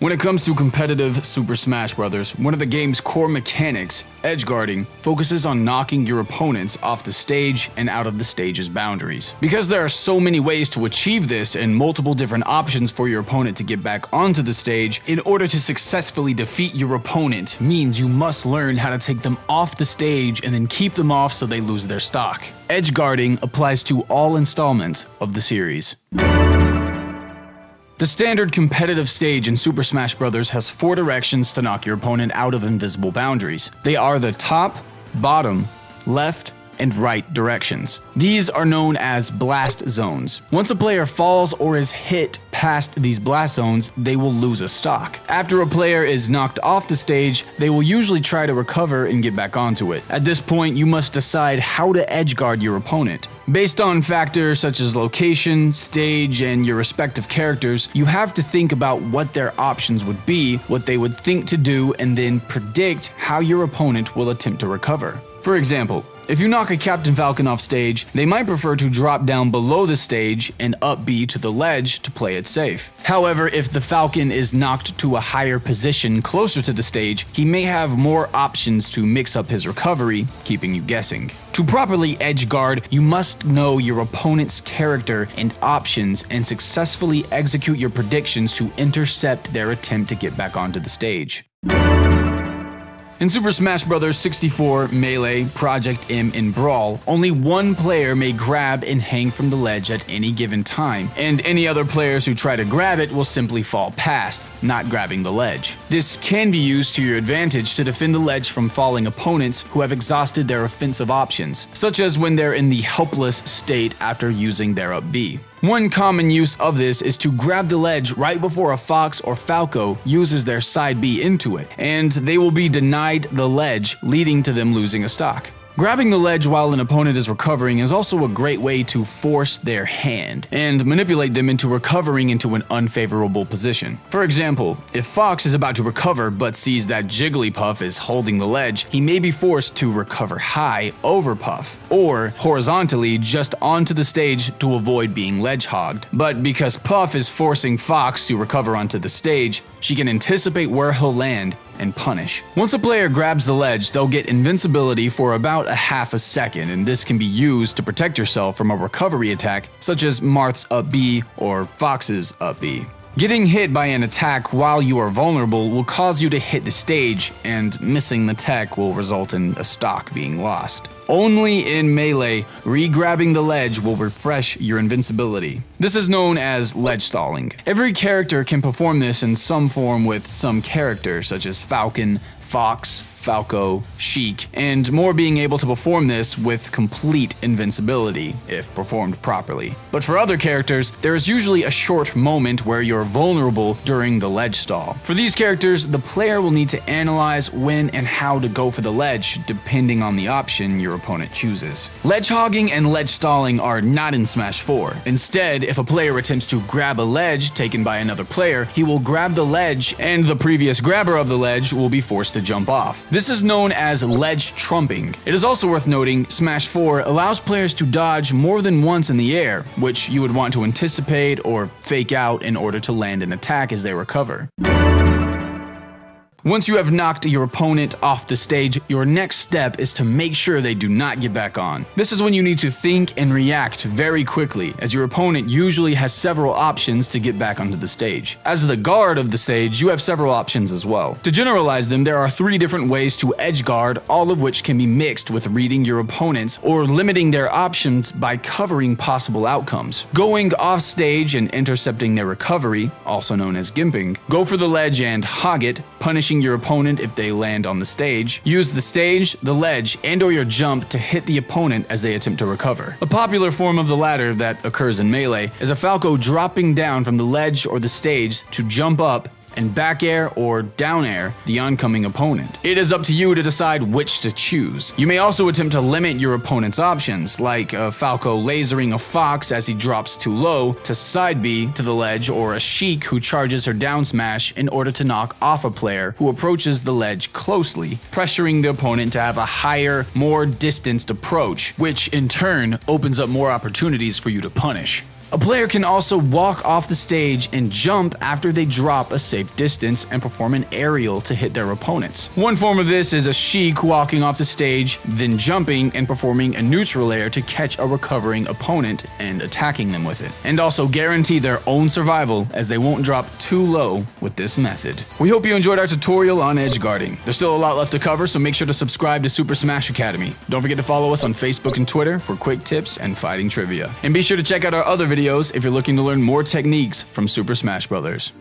When it comes to competitive Super Smash Bros., one of the game's core mechanics, edgeguarding, focuses on knocking your opponents off the stage and out of the stage's boundaries. Because there are so many ways to achieve this and multiple different options for your opponent to get back onto the stage, in order to successfully defeat your opponent means you must learn how to take them off the stage and then keep them off so they lose their stock. Edgeguarding applies to all installments of the series. The standard competitive stage in Super Smash Bros. Has 4 directions to knock your opponent out of invisible boundaries. They are the top, bottom, left, and right directions. These are known as blast zones. Once a player falls or is hit past these blast zones, they will lose a stock. After a player is knocked off the stage, they will usually try to recover and get back onto it. At this point, you must decide how to edgeguard your opponent. Based on factors such as location, stage, and your respective characters, you have to think about what their options would be, what they would think to do, and then predict how your opponent will attempt to recover. For example, if you knock a Captain Falcon off stage, they might prefer to drop down below the stage and up B to the ledge to play it safe. However, if the Falcon is knocked to a higher position closer to the stage, he may have more options to mix up his recovery, keeping you guessing. To properly edgeguard, you must know your opponent's character and options and successfully execute your predictions to intercept their attempt to get back onto the stage. In Super Smash Bros. 64, Melee, Project M, and Brawl, only one player may grab and hang from the ledge at any given time, and any other players who try to grab it will simply fall past, not grabbing the ledge. This can be used to your advantage to defend the ledge from falling opponents who have exhausted their offensive options, such as when they're in the helpless state after using their up B. One common use of this is to grab the ledge right before a Fox or Falco uses their side B into it, and they will be denied the ledge, leading to them losing a stock. Grabbing the ledge while an opponent is recovering is also a great way to force their hand and manipulate them into recovering into an unfavorable position. For example, if Fox is about to recover but sees that Jigglypuff is holding the ledge, he may be forced to recover high over Puff, or horizontally just onto the stage to avoid being ledge hogged. But because Puff is forcing Fox to recover onto the stage, she can anticipate where he'll land and punish. Once a player grabs the ledge, they'll get invincibility for about a half a second, and this can be used to protect yourself from a recovery attack such as Marth's up B or Fox's up B. Getting hit by an attack while you are vulnerable will cause you to hit the stage, and missing the tech will result in a stock being lost. Only in Melee, re-grabbing the ledge will refresh your invincibility. This is known as ledge stalling. Every character can perform this in some form with some characters such as Falcon, Fox, Falco, Sheik, and more being able to perform this with complete invincibility, if performed properly. But for other characters, there is usually a short moment where you're vulnerable during the ledge stall. For these characters, the player will need to analyze when and how to go for the ledge, depending on the option your opponent chooses. Ledge hogging and ledge stalling are not in Smash 4. Instead, if a player attempts to grab a ledge taken by another player, he will grab the ledge, and the previous grabber of the ledge will be forced to jump off. This is known as ledge trumping. It is also worth noting, Smash 4 allows players to dodge more than once in the air, which you would want to anticipate or fake out in order to land an attack as they recover. Once you have knocked your opponent off the stage, your next step is to make sure they do not get back on. This is when you need to think and react very quickly, as your opponent usually has several options to get back onto the stage. As the guard of the stage, you have several options as well. To generalize them, there are 3 different ways to edgeguard, all of which can be mixed with reading your opponents or limiting their options by covering possible outcomes. Going off stage and intercepting their recovery, also known as gimping. Go for the ledge and hog it, punishing your opponent if they land on the stage. Use the stage, the ledge, and/or your jump to hit the opponent as they attempt to recover. A popular form of the latter that occurs in Melee is a Falco dropping down from the ledge or the stage to jump up and back air or down air the oncoming opponent. It is up to you to decide which to choose. You may also attempt to limit your opponent's options, like a Falco lasering a Fox as he drops too low to side B to the ledge, or a Sheik who charges her down smash in order to knock off a player who approaches the ledge closely, pressuring the opponent to have a higher, more distanced approach, which in turn opens up more opportunities for you to punish. A player can also walk off the stage and jump after they drop a safe distance and perform an aerial to hit their opponents. One form of this is a Sheik walking off the stage, then jumping and performing a neutral air to catch a recovering opponent and attacking them with it, and also guarantee their own survival as they won't drop too low with this method. We hope you enjoyed our tutorial on edge guarding. There's still a lot left to cover, so make sure to subscribe to Super Smash Academy. Don't forget to follow us on Facebook and Twitter for quick tips and fighting trivia. And be sure to check out our other videos if you're looking to learn more techniques from Super Smash Bros.